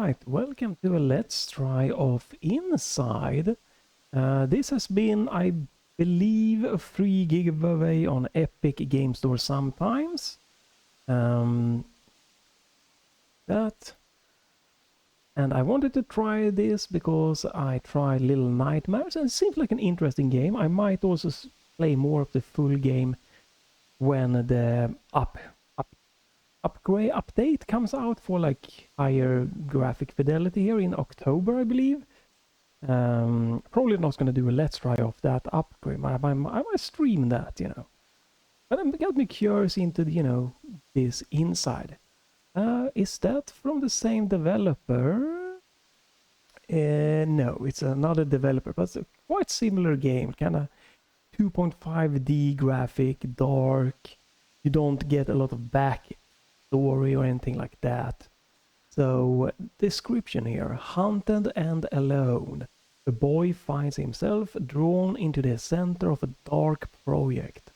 Alright, welcome to a Let's Try of Inside. This has been, I believe, a free giveaway on Epic Game Store sometimes. And I wanted to try this because I tried Little Nightmares and it seems like an interesting game. I might also play more of the full game when the update comes out for like higher graphic fidelity here in October, I believe. Probably not going to do a let's try of that upgrade. I might stream that, you know. But it got me curious into, you know, this Inside. Is that from the same developer? No, it's another developer, but it's a quite similar game. Kind of 2.5D graphic, dark. You don't get a lot of backstory or anything like that. So, description here. Hunted and alone, the boy finds himself drawn into the center of a dark project.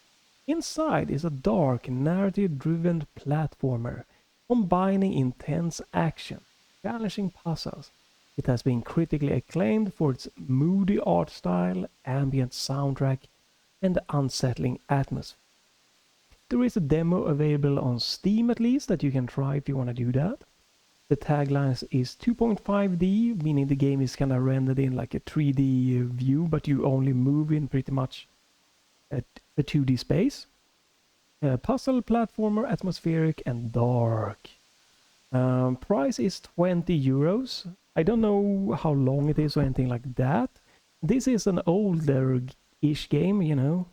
Inside is a dark, narrative-driven platformer, combining intense action, challenging puzzles. It has been critically acclaimed for its moody art style, ambient soundtrack, and unsettling atmosphere. There is a demo available on Steam at least that you can try if you want to do that. The tagline is 2.5D, meaning the game is kind of rendered in like a 3D view, but you only move in pretty much a 2D space. Puzzle, platformer, atmospheric, and dark. Price is 20 euros. I don't know how long it is or anything like that. This is an older-ish game, you know,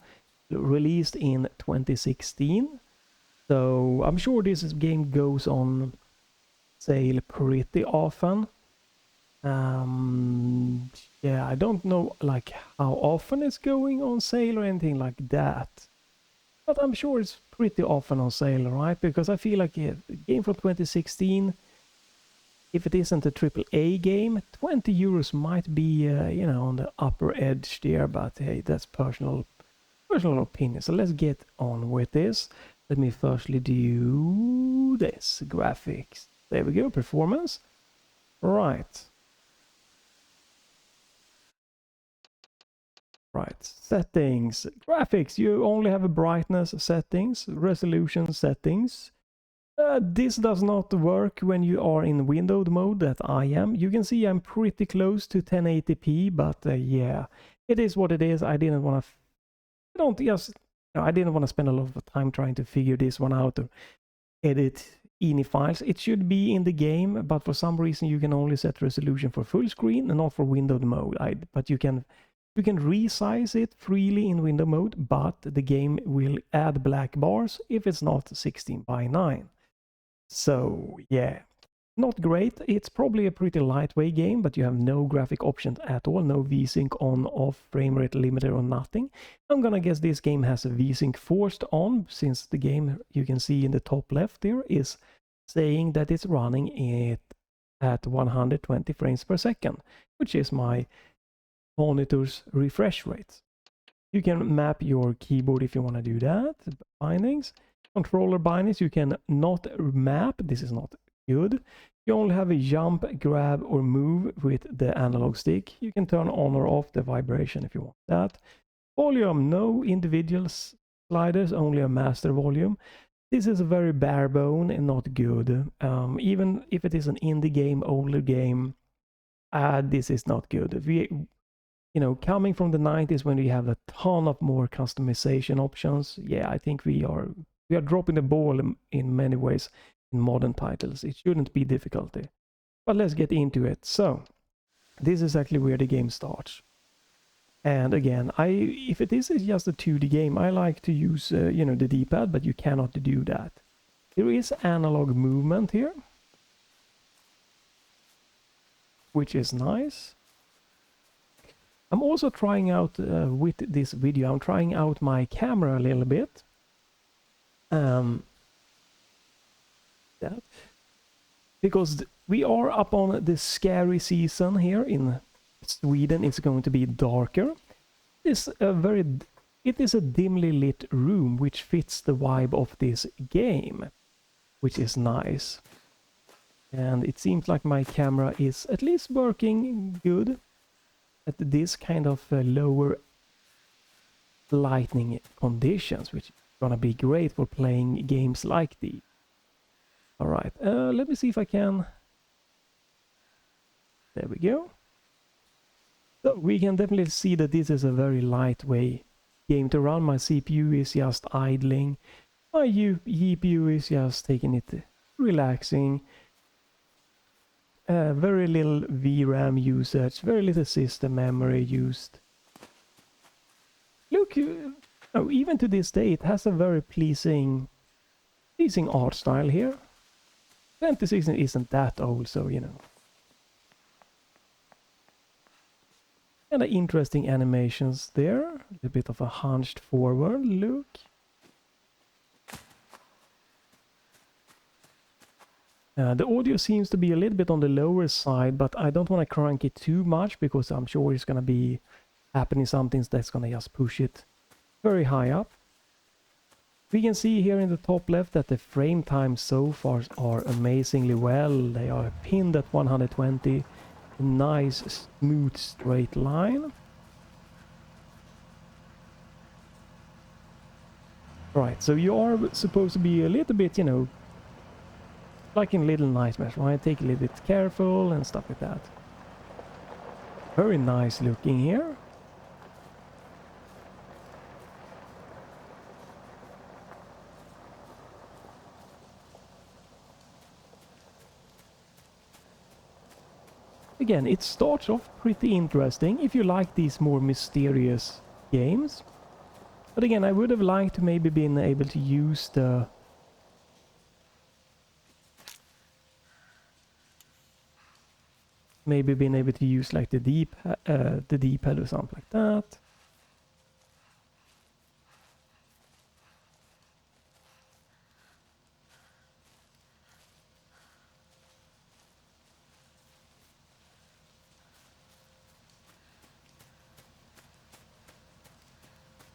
released in 2016. So I'm sure this game goes on sale pretty often. Yeah, I don't know like how often it's going on sale or anything like that. But I'm sure it's pretty often on sale, right? Because I feel like a game from 2016, if it isn't a AAA game, 20 euros might be, you know, on the upper edge there. But hey, that's personal opinion. So let's get on with this. Let me firstly do this. Graphics. There we go. Performance. Right. Right, settings, graphics, you only have a brightness settings, resolution settings. This does not work when you are in windowed mode that I am. You can see I'm pretty close to 1080p, but yeah, it is what it is. I didn't want to spend a lot of time trying to figure this one out or edit INI files. It should be in the game, but for some reason you can only set resolution for full screen and not for windowed mode. But you can resize it freely in window mode, but the game will add black bars if it's not 16:9. So yeah, not great. It's probably a pretty lightweight game, but you have no graphic options at all, no VSync on, off, frame rate limiter or nothing. I'm gonna guess this game has a VSync forced on, since the game you can see in the top left here is saying that it's running it at 120 frames per second, which is my monitor's refresh rate. You can map your keyboard if you want to do that. Bindings, controller bindings, you can not map. This is not good. You only have a jump, grab, or move with the analog stick. You can turn on or off the vibration if you want that. Volume, no individual sliders, only a master volume. This is a very bare bone and not good. Even if it is an indie game, older game, this is not good. You know, coming from the 90s when we have a ton of more customization options, yeah, I think we are dropping the ball in many ways in modern titles. It shouldn't be difficulty. But let's get into it. So, this is actually where the game starts. And again, if it is just a 2D game, I like to use, you know, the D-pad, but you cannot do that. There is analog movement here, which is nice. I'm also trying out with this video, I'm trying out my camera a little bit. Because we are up on the scary season here in Sweden. It's going to be darker. It is a dimly lit room which fits the vibe of this game, which is nice. And it seems like my camera is at least working good at this kind of lower lighting conditions, which is gonna be great for playing games like these. Alright, let me see if I can... There we go. So we can definitely see that this is a very lightweight game to run. My CPU is just idling. My GPU is just taking it relaxing. Very little VRAM usage, very little system memory used. Look, oh, even to this day it has a very pleasing art style here. 2016 isn't that old, so you know. And the interesting animations there, a little bit of a hunched forward look. The audio seems to be a little bit on the lower side, but I don't want to crank it too much because I'm sure it's going to be happening something that's going to just push it very high up. We can see here in the top left that the frame times so far are amazingly well. They are pinned at 120. A nice, smooth, straight line. Right, so you are supposed to be a little bit, you know, like in Little Nightmares, right? Take a little bit careful and stuff like that. Very nice looking here. Again, it starts off pretty interesting if you like these more mysterious games. But again, I would have liked to maybe been able to use the... Maybe been able to use like the D-pad or something like that.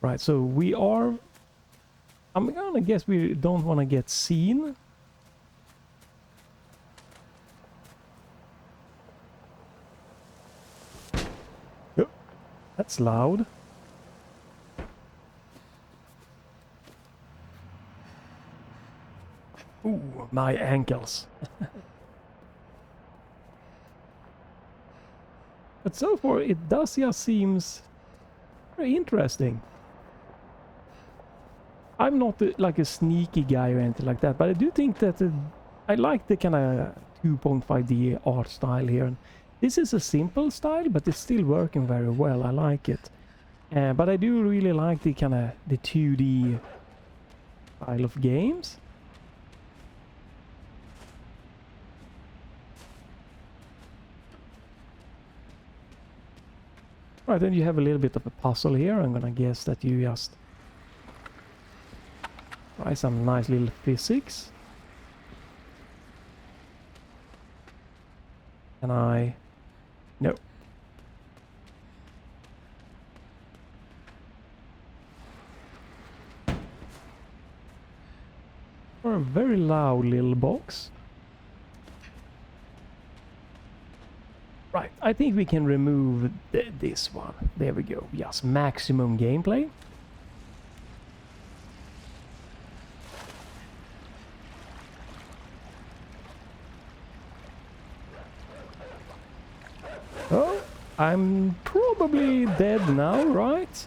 Right, so we are... I'm gonna guess we don't want to get seen. Oh, that's loud. Ooh, my ankles. But so far it does just seems very interesting. I'm not like a sneaky guy or anything like that, but I do think that I like the kind of 2.5D art style here. And this is a simple style, but it's still working very well. I like it. But I do really like the kind of the 2D style of games. Right, then you have a little bit of a puzzle here. I'm gonna guess that you just try some nice little physics. Can I... No. For a very loud little box. Right, I think we can remove this one. There we go. Yes, maximum gameplay. Oh, I'm probably dead now, right?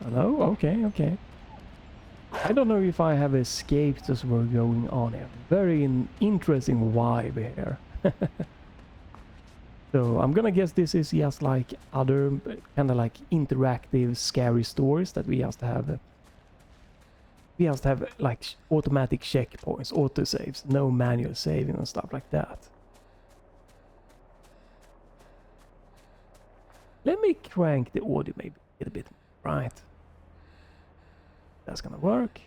Hello? Okay, okay. I don't know if I have escaped as we're going on here. Very interesting vibe here. So I'm gonna guess this is just like other kind of like interactive scary stories that we just have. We just have like automatic checkpoints, autosaves, no manual saving and stuff like that. Let me crank the audio maybe a little bit. Right. That's gonna work.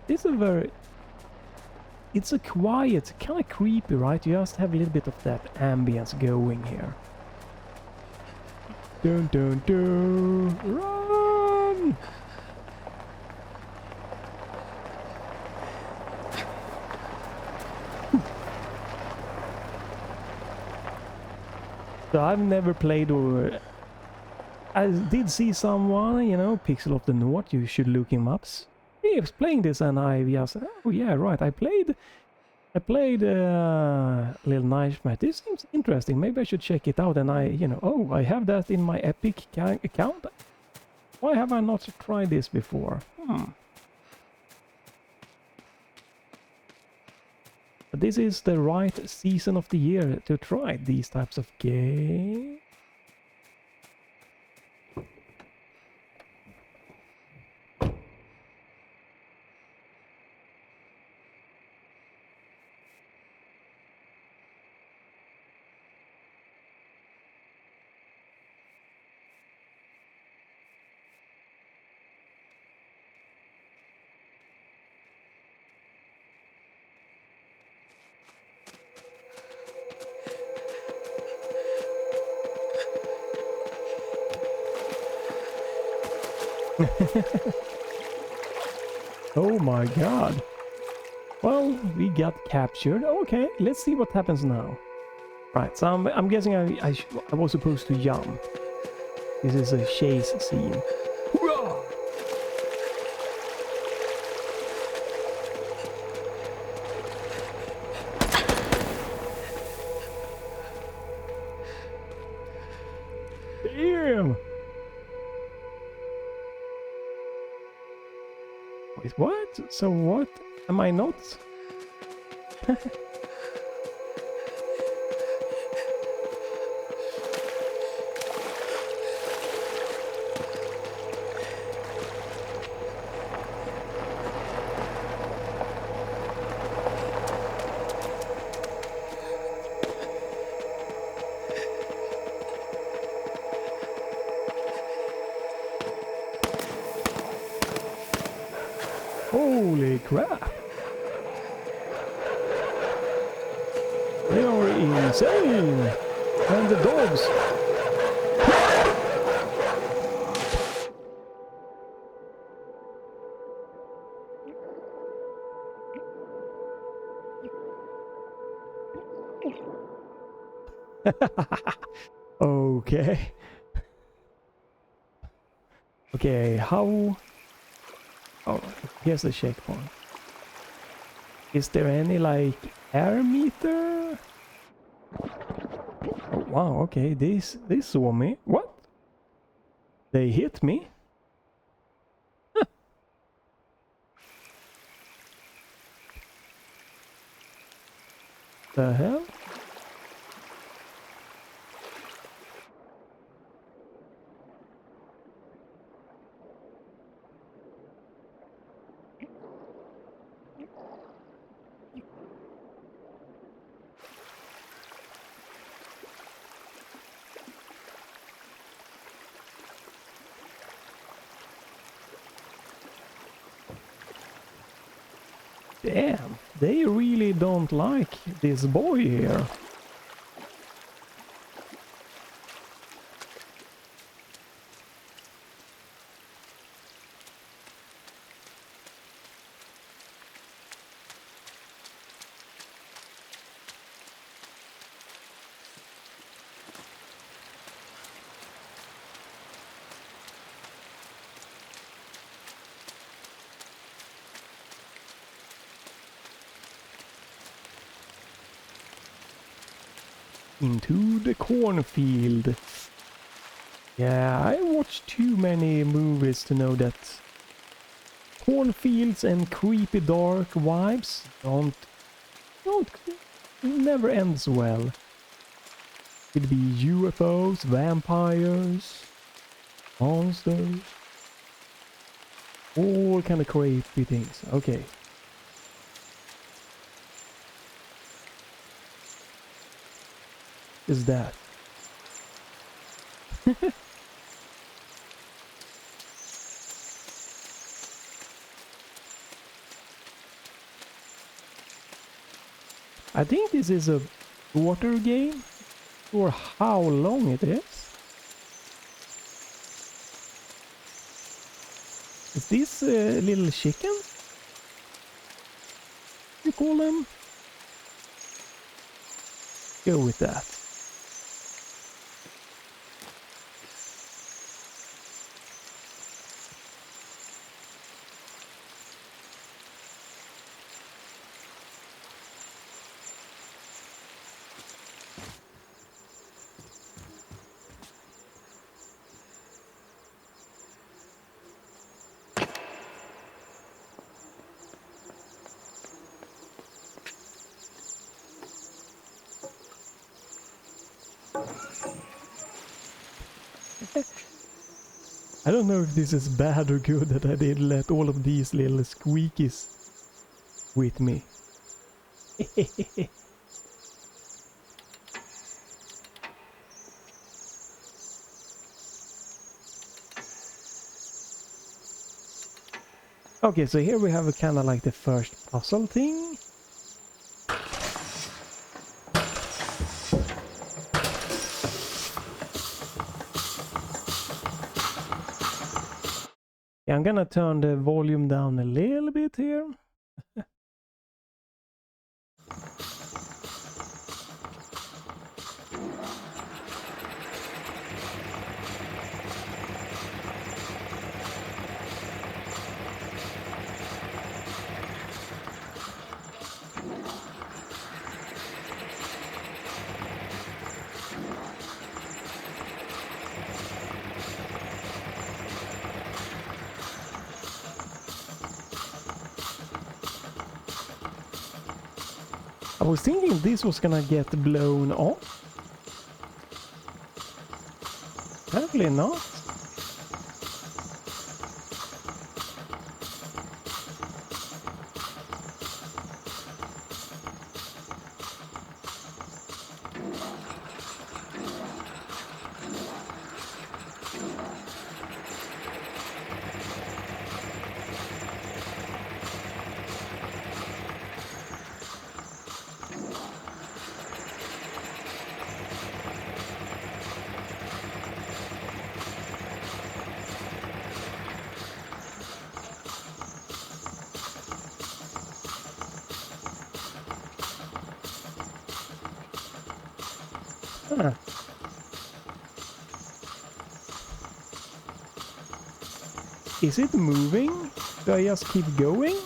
It's a very... It's a quiet, kind of creepy, right? You just have a little bit of that ambience going here. Dun dun dun! Run! So I've never played, or I did see someone, you know, Pixel of the North, you should look him up. He was playing this and I just, oh yeah, right, I played Little Nightmare. This seems interesting, maybe I should check it out. And I, you know, oh, I have that in my Epic account. Why have I not tried this before? But this is the right season of the year to try these types of games. Oh my god. Well, we got captured. Okay, let's see what happens now. Right, so I'm guessing I was supposed to jump. This is a chase scene. Hurrah! Damn! Wait, what? So what? Am I not? Holy crap! They are insane! And the dogs! Okay. Okay, how... Oh, here's the checkpoint. Is there any, like, air meter? Oh, wow, okay, they saw me. What? They hit me? Huh. The hell? Damn, they really don't like this boy here. Into the cornfield. Yeah, I watched too many movies to know that cornfields and creepy dark vibes don't never ends well. It'd be UFOs, vampires, monsters, all kind of creepy things. Okay. Is that? I think this is a water game, or how long it is. Is this little chicken? You call them? Go with that. I don't know if this is bad or good that I did let all of these little squeakies with me. Okay, so here we have a kind of like the first puzzle thing. Yeah, I'm gonna turn the volume down a little bit here. I was thinking this was gonna get blown off. Apparently not. Huh. Is it moving? Do I just keep going?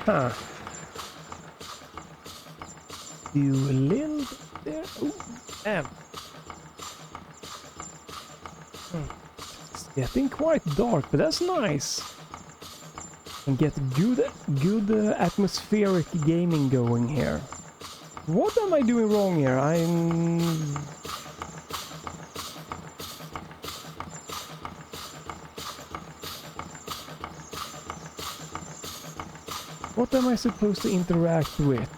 Huh. Do a little bit there. Ooh, damn. It's getting quite dark, but that's nice. And get good atmospheric gaming going here. What am I doing wrong here? What am I supposed to interact with?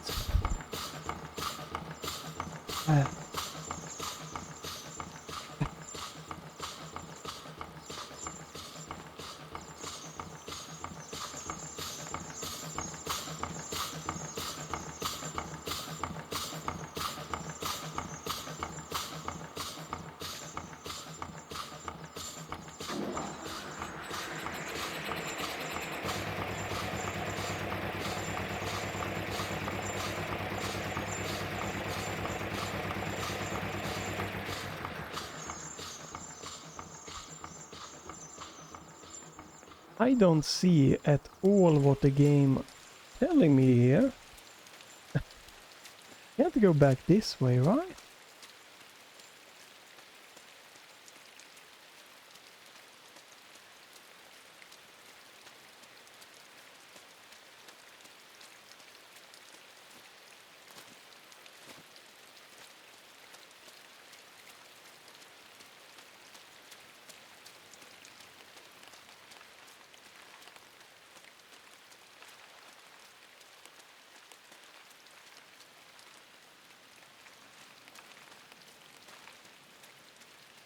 I don't see at all what the game telling me here. You have to go back this way, right?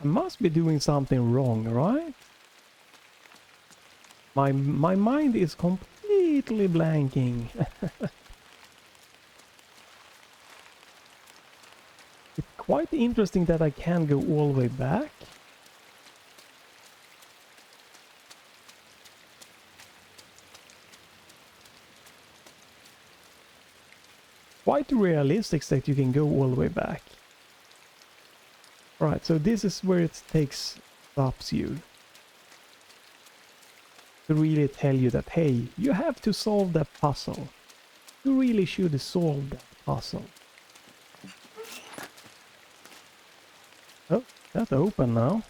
I must be doing something wrong, right? My mind is completely blanking. It's quite interesting that I can go all the way back. Quite realistic that you can go all the way back. Right, so this is where it stops you. To really tell you that, hey, you have to solve that puzzle. You really should solve that puzzle. Oh, that's open now.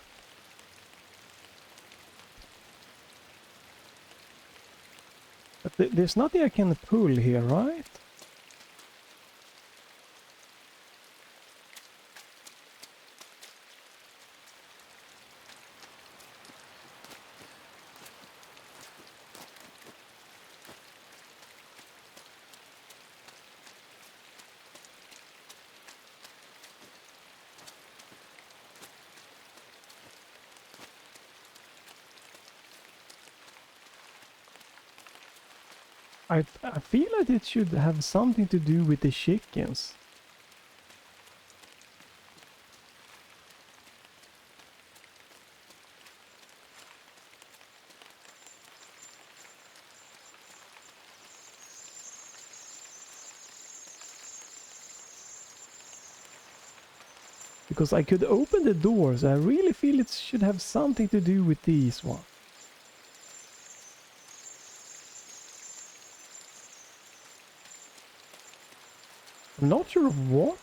But there's nothing I can pull here, right? I feel like it should have something to do with the chickens. Because I could open the doors. I really feel it should have something to do with these ones. I'm not sure of what.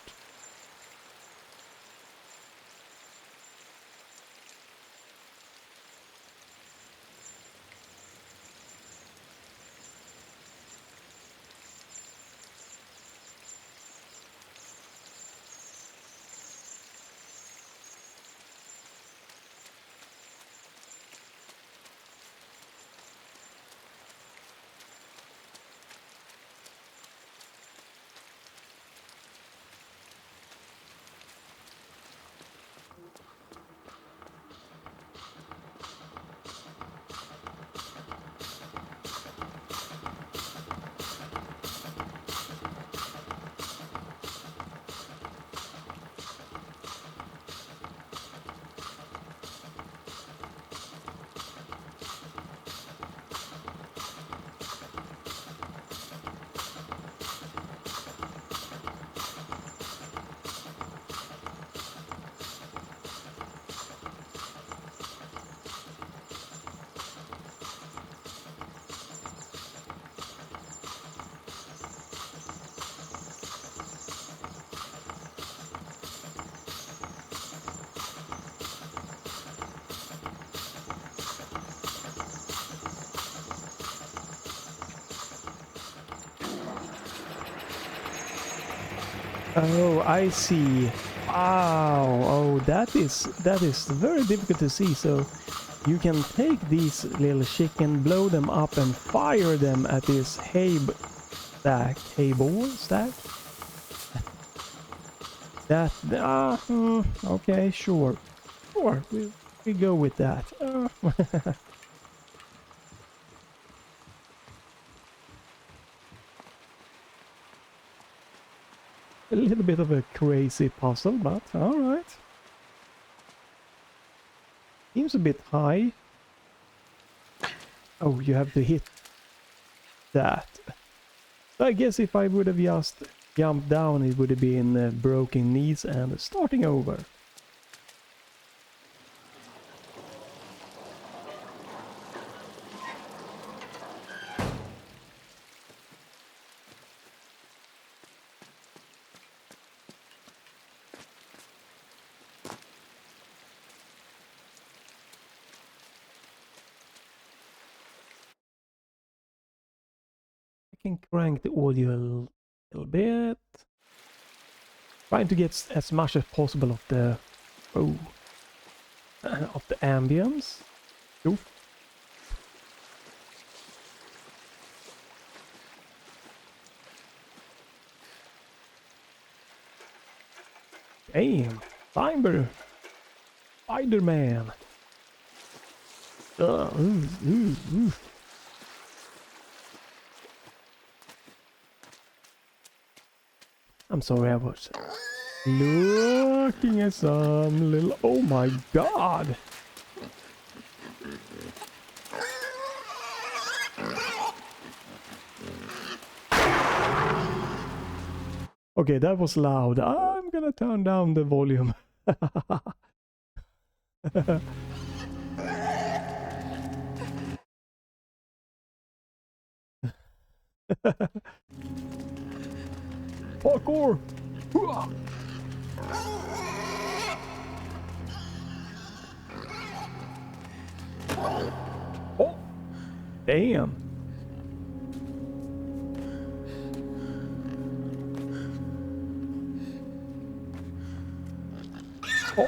Oh, I see. Wow. Oh, that is very difficult to see. So you can take these little chicken, blow them up, and fire them at this hay ball stack. That okay, sure, we go with that. A little bit of a crazy puzzle, but all right. Seems a bit high. Oh, you have to hit that. So I guess if I would have just jumped down, it would have been broken knees and starting over. can crank the audio a little bit. Trying to get as much as possible of the of the ambience. Oof. Damn, Spider-Man. I'm sorry, I was looking at some little... Oh my god! Okay, that was loud. I'm gonna turn down the volume. Parkour! Oh! Damn! Oh!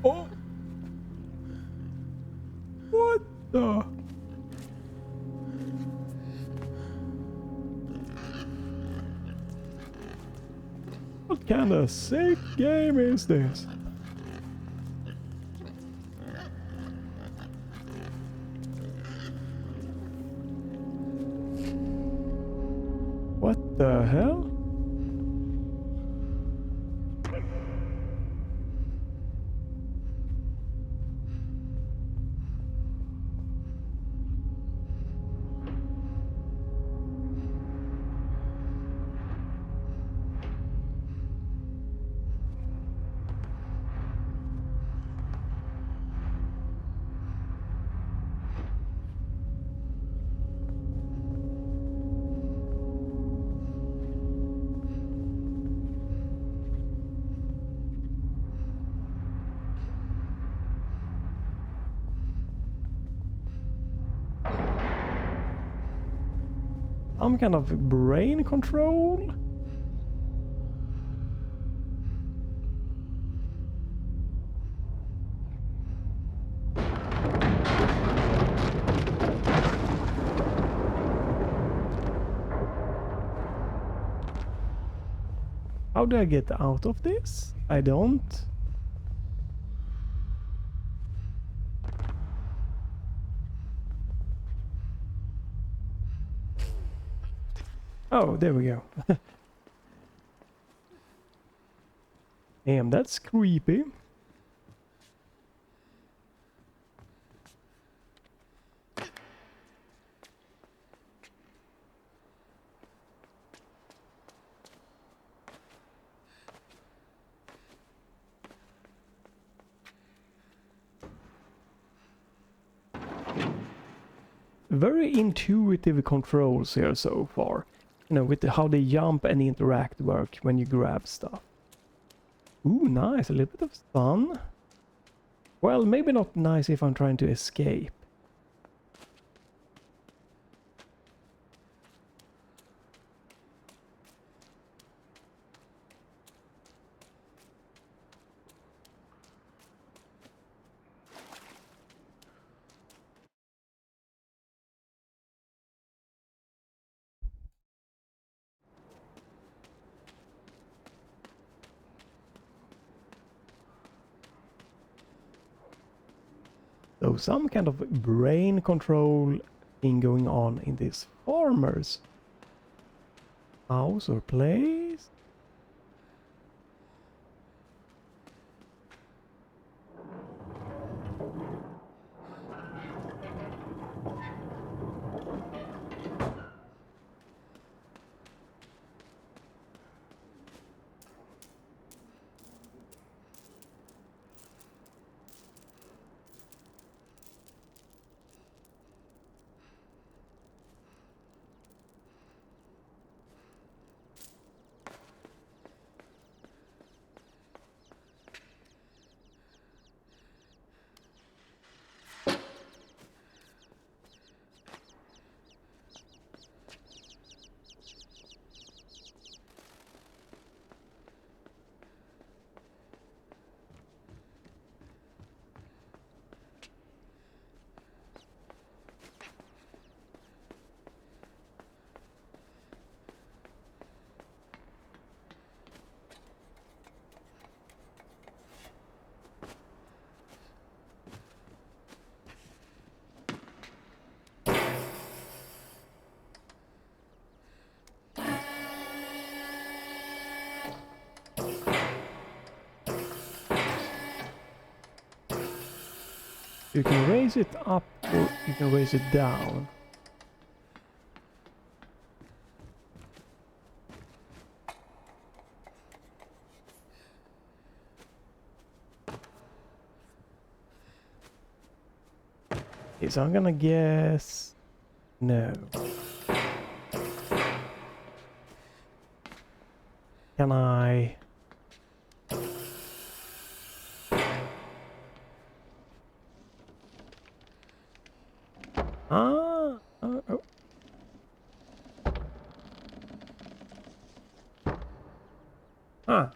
Oh! What the? What kind of sick game is this? What the hell? Some kind of brain control? How do I get out of this? I don't. Oh, there we go. Damn, that's creepy. Very intuitive controls here so far. You know, with how they jump and interact work when you grab stuff. Ooh, nice. A little bit of fun. Well, maybe not nice if I'm trying to escape. So some kind of brain control thing going on in this farmer's house or place. You can raise it up or you can raise it down. Okay, so I'm gonna guess no. Can I? Oh. Ah.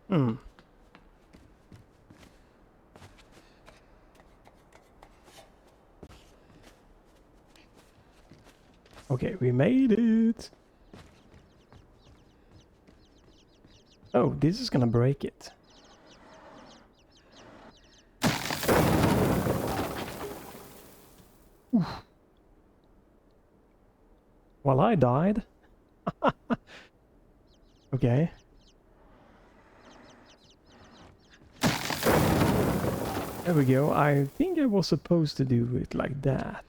Hmm. Okay, we made it. Oh, this is gonna break it. Oof. Well, I died. Okay. There we go. I think I was supposed to do it like that.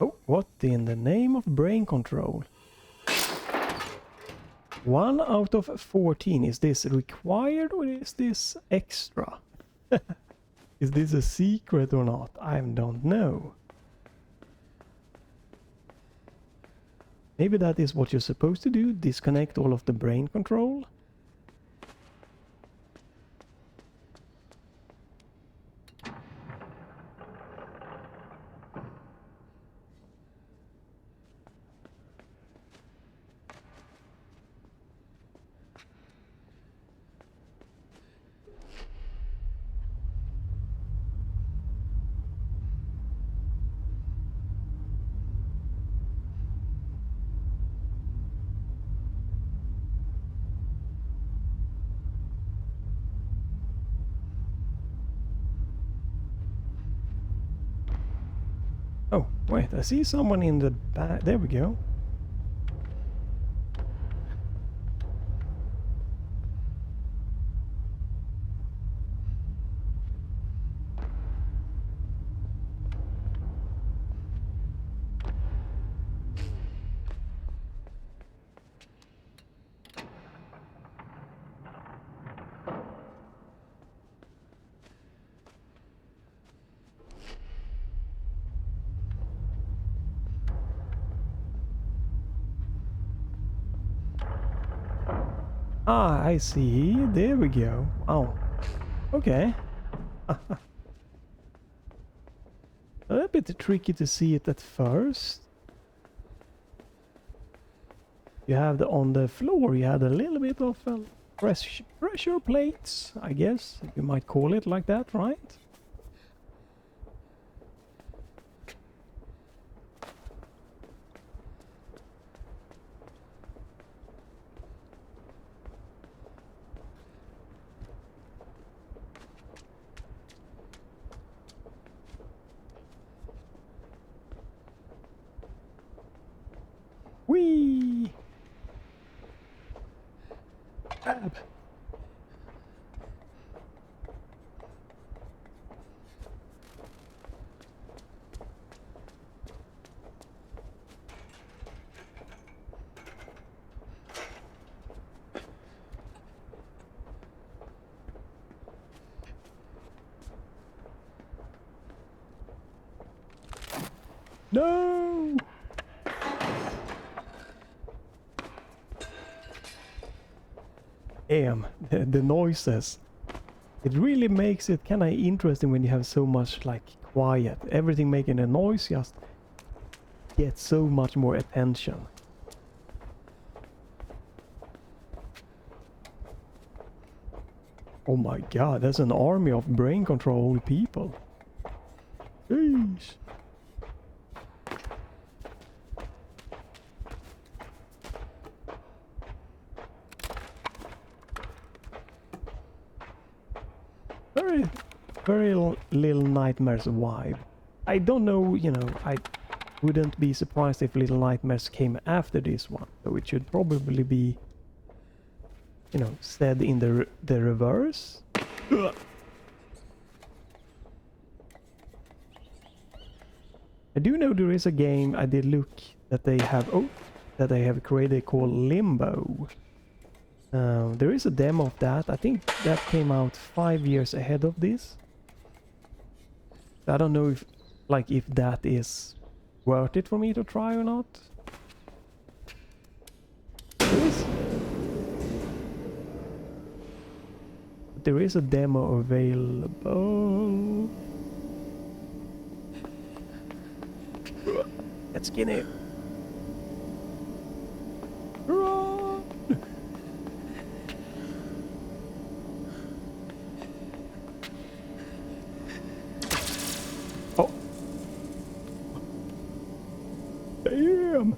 Oh, what in the name of brain control? 1 out of 14. Is this required or is this extra? Is this a secret or not? I don't know. Maybe that is what you're supposed to do, disconnect all of the brain control. Oh, wait, I see someone in the back. There we go. Ah, I see. There we go. Oh, okay. A bit tricky to see it at first. You have on the floor, you had a little bit of pressure plates, I guess. You might call it like that, right? Whee! Grab. No! Damn, the noises. It really makes it kind of interesting when you have so much like quiet. Everything making a noise, just get so much more attention. Oh my god, that's an army of brain control people. Jeez. Very Little Nightmares vibe. I don't know, you know, I wouldn't be surprised if Little Nightmares came after this one. So it should probably be, you know, said in the reverse. Ugh. I do know there is a game I did look that they have created called Limbo. There is a demo of that. I think that came out 5 years ahead of this. I don't know if that is worth it for me to try or not. There is a demo available. Let's get it. Run! Oh. Damn.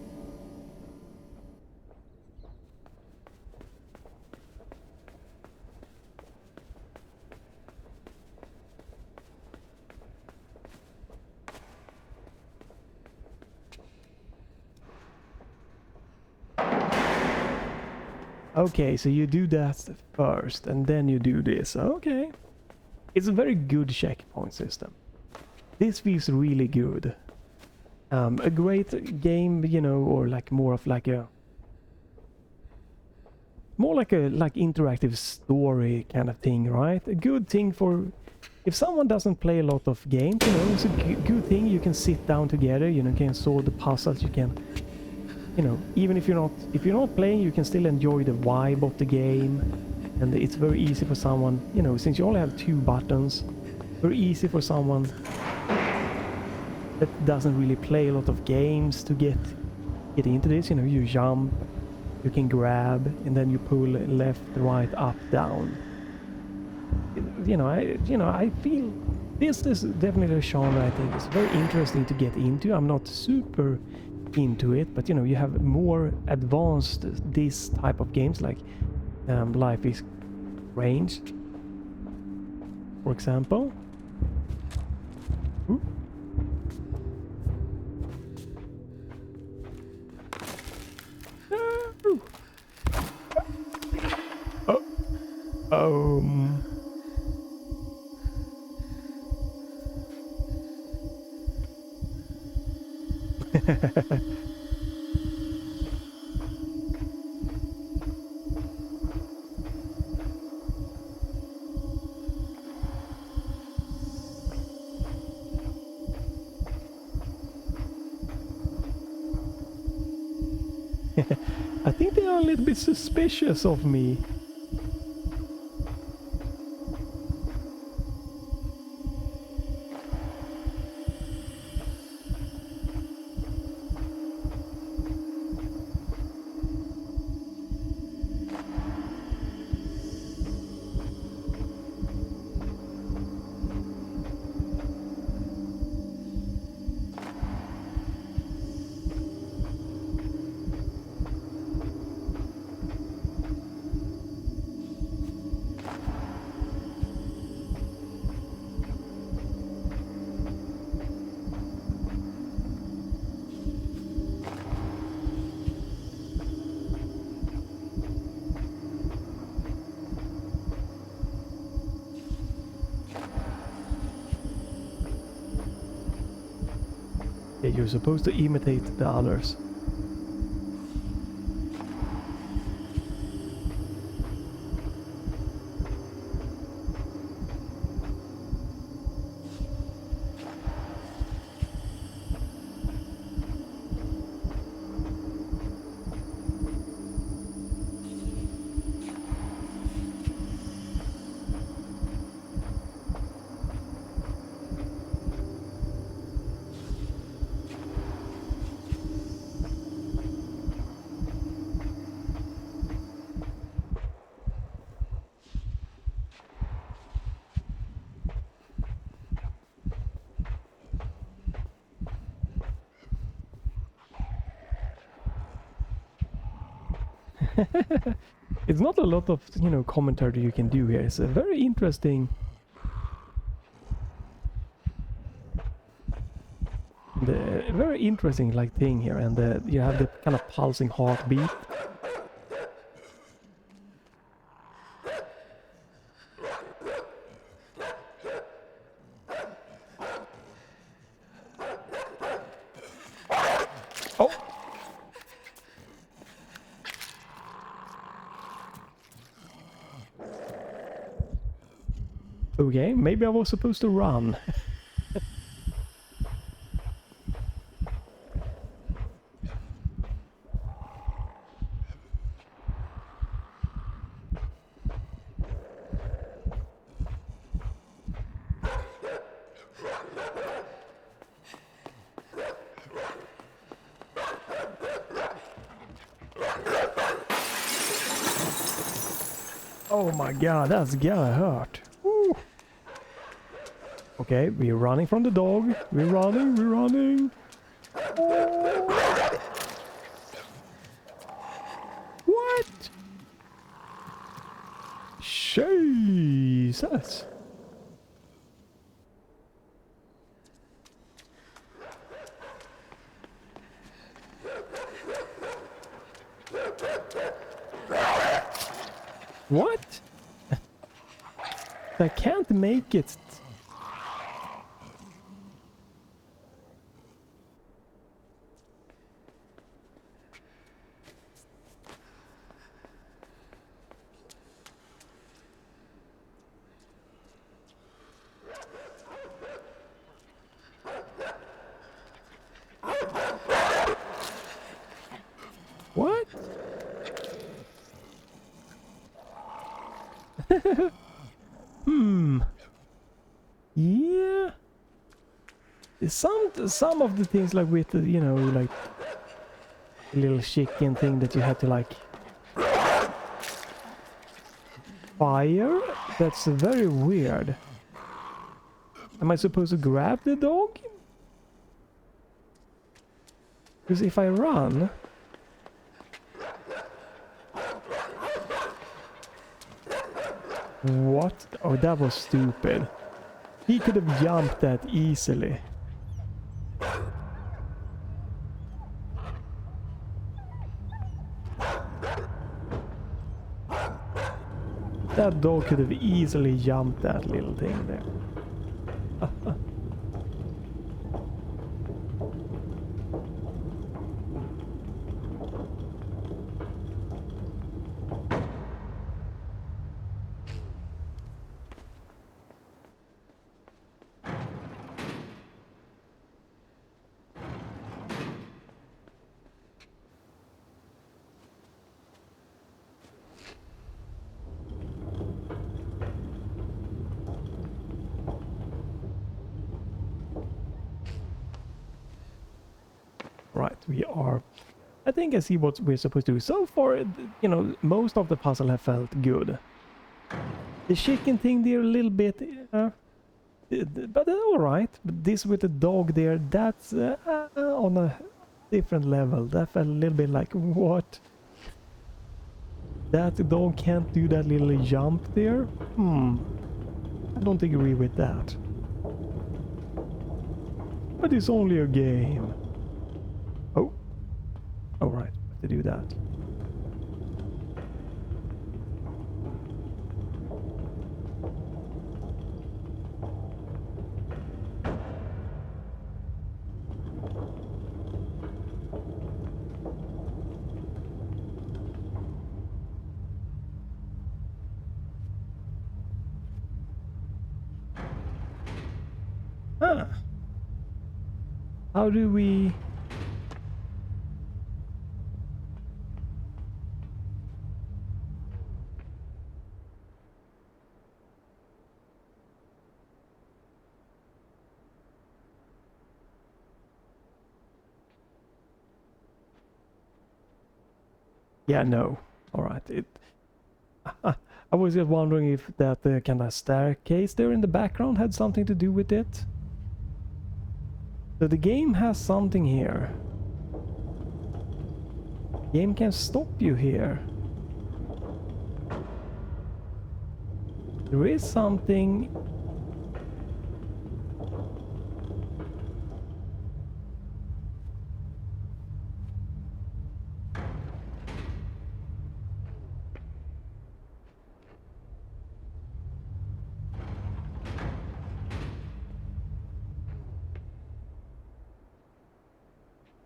Okay, so you do that first, and then you do this. Okay. It's a very good checkpoint system. This feels really good. A great game, you know, or like more of like a... More like a interactive story kind of thing, right? A good thing for... If someone doesn't play a lot of games, you know, it's a good thing. You can sit down together, you know, can solve the puzzles, you can... You know, even if you're not playing, you can still enjoy the vibe of the game, and it's very easy for someone, you know, since you only have 2 buttons, very easy for someone that doesn't really play a lot of games to get into this. You know, you jump, you can grab, and then you pull left, right, up, down. You know, I feel this is definitely a genre I think is very interesting to get into. I'm not super into it, but you know, you have more advanced this type of games like Life is Strange, for example. Ooh. Oh. I think they are a little bit suspicious of me. Yeah, you're supposed to imitate the others. It's not a lot of, you know, commentary you can do here. It's a very interesting... very interesting like thing here, and you have the kind of pulsing heartbeat. Oh! Okay, maybe I was supposed to run. Oh my god, that's gotta hurt. Woo. Okay, we're running from the dog. We're running. Oh. What? Jesus. What? I can't make it. What? Yeah. Some of the things, like with the, you know, like little chicken thing that you had to like fire, that's very weird. Am I supposed to grab the dog? Because if I run... What? Oh, that was stupid. He could have jumped that easily. That dog could have easily jumped that little thing there. Right, we are... I think I see what we're supposed to do. So far, you know, most of the puzzle have felt good. The chicken thing there a little bit... but alright. But this with the dog there, that's on a different level. That felt a little bit like, what? That dog can't do that little jump there? I don't agree with that. But it's only a game. Oh. Oh, right. To do that. Huh. How do we... Yeah, no. Alright. I was just wondering if that kind of staircase there in the background had something to do with it. So the game has something here. Game can stop you here. There is something.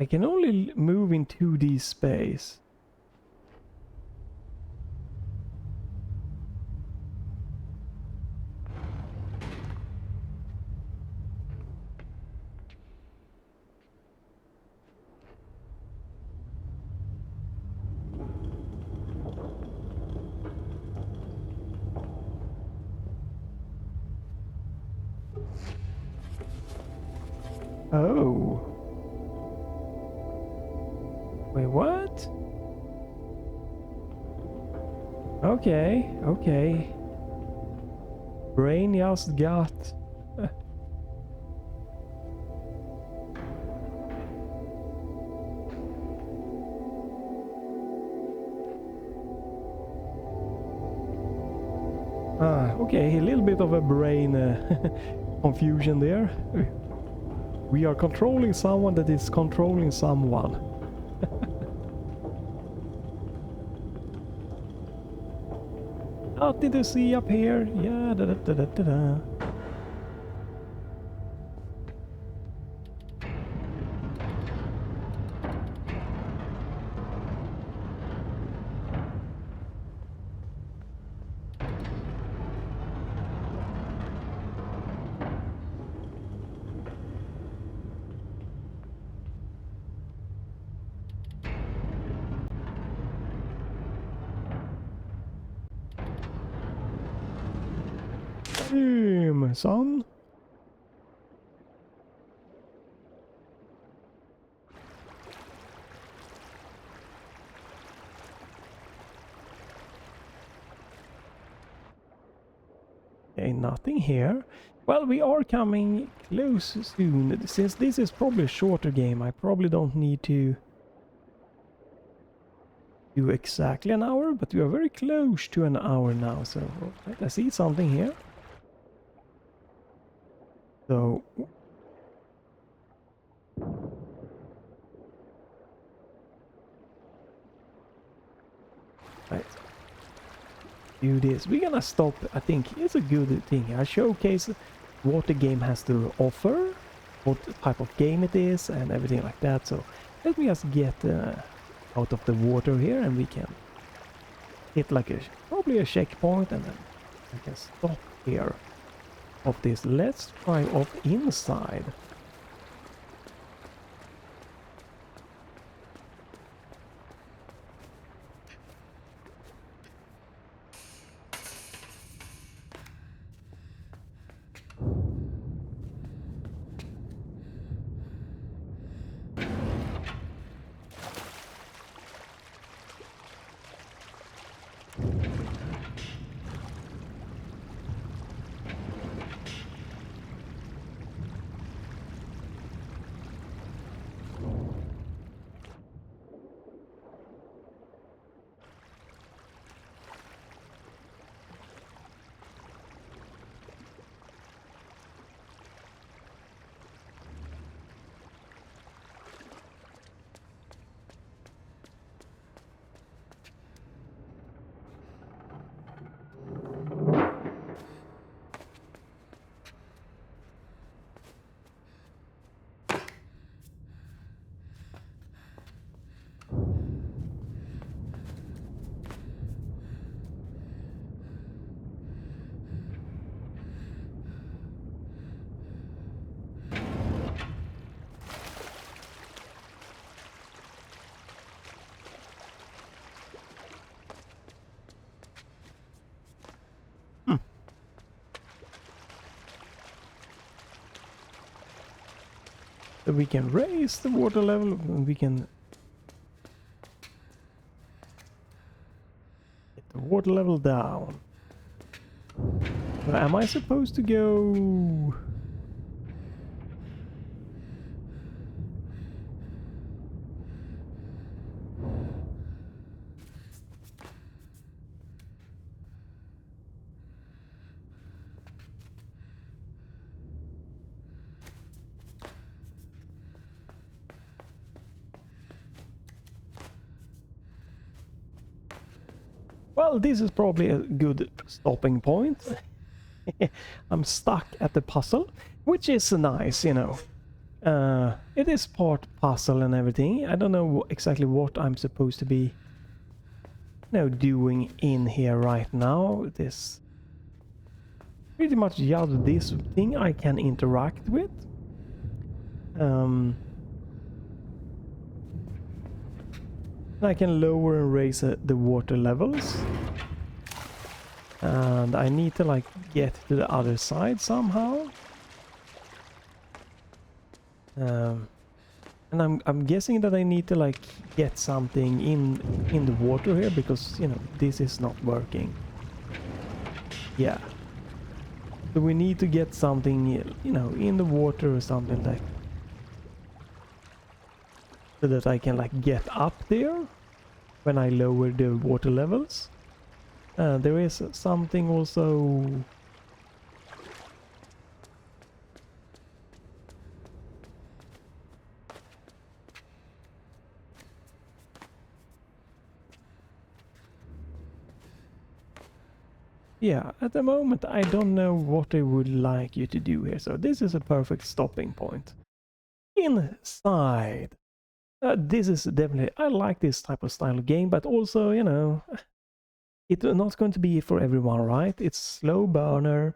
I can only move in 2D space. Oh. Wait, what? Okay, okay. Brain just got... okay, a little bit of a brain confusion there. We are controlling someone that is controlling someone. Nothing to see up here. Yeah, da da da da da da. Boom, son. Okay, nothing here. Well, we are coming close soon. Since this is probably a shorter game, I probably don't need to do exactly an hour, but we are very close to an hour now. So right, I see something here. So right, do this. We're gonna stop. I think it's a good thing. I showcase what the game has to offer, what type of game it is, and everything like that. So let me just get out of the water here, and we can hit like probably a checkpoint, and then we can stop here of this. Let's try off inside. So we can raise the water level, and we can get the water level down. But am I supposed to go? Well, this is probably a good stopping point. I'm stuck at the puzzle, which is nice, you know. It is part puzzle and everything. I don't know exactly what I'm supposed to be, you know, doing in here right now. This pretty much just this thing I can interact with. I can lower and raise the water levels. And I need to like get to the other side somehow. And I'm guessing that I need to like get something in the water here, because you know this is not working. Yeah. So we need to get something, you know, in the water or something, like so that I can like get up there when I lower the water levels. There is something also. Yeah, at the moment I don't know what I would like you to do here, so this is a perfect stopping point. Inside. This is definitely, I like this type of style of game, but also, you know, it's not going to be for everyone, right? It's slow burner.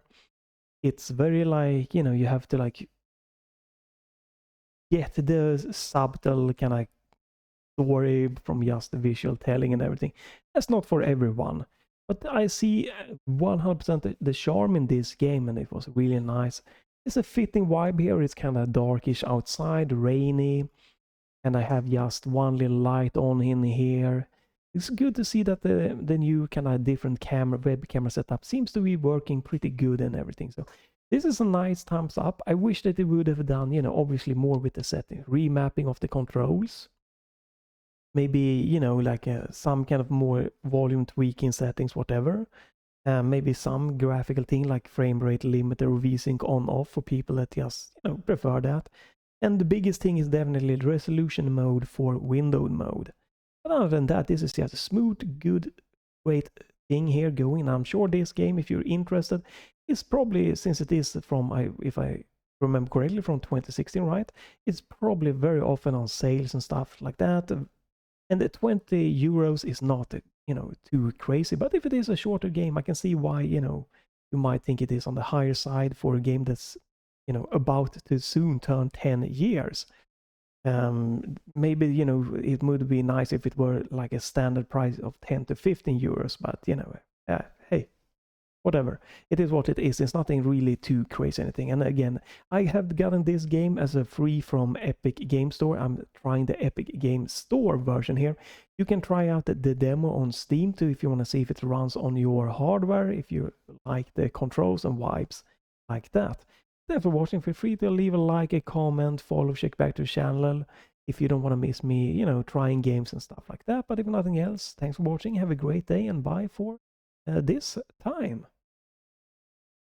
It's very like, you know, you have to like get the subtle kind of story from just the visual telling and everything. That's not for everyone. But I see 100% the charm in this game, and it was really nice. It's a fitting vibe here. It's kind of darkish outside, rainy, and I have just one little light on in here. It's good to see that the new kind of different web camera setup seems to be working pretty good and everything. So this is a nice thumbs up. I wish that they would have done, you know, obviously more with the settings, remapping of the controls. Maybe, you know, like some kind of more volume tweaking settings, whatever. Maybe some graphical thing like frame rate limiter or VSync on off for people that just, you know, prefer that. And the biggest thing is definitely the resolution mode for windowed mode. But other than that, this is just a smooth, good, great thing here going. I'm sure this game, if you're interested, is probably, since it is from, if I remember correctly, from 2016, right? It's probably very often on sales and stuff like that. And the 20 euros is not, you know, too crazy. But if it is a shorter game, I can see why, you know, you might think it is on the higher side for a game that's, you know, about to soon turn 10 years. Maybe, you know, it would be nice if it were like a standard price of 10 to 15 euros, but, you know, hey, whatever. It is what it is. It's nothing really too crazy anything. And again, I have gotten this game as a free from Epic Game Store. I'm trying the Epic Game Store version here. You can try out the demo on Steam too if you want to see if it runs on your hardware, if you like the controls and vibes like that. Thanks for watching. Feel free to leave a like, a comment, follow, check back to the channel if you don't want to miss me, you know, trying games and stuff like that. But if nothing else, thanks for watching. Have a great day and bye for this time.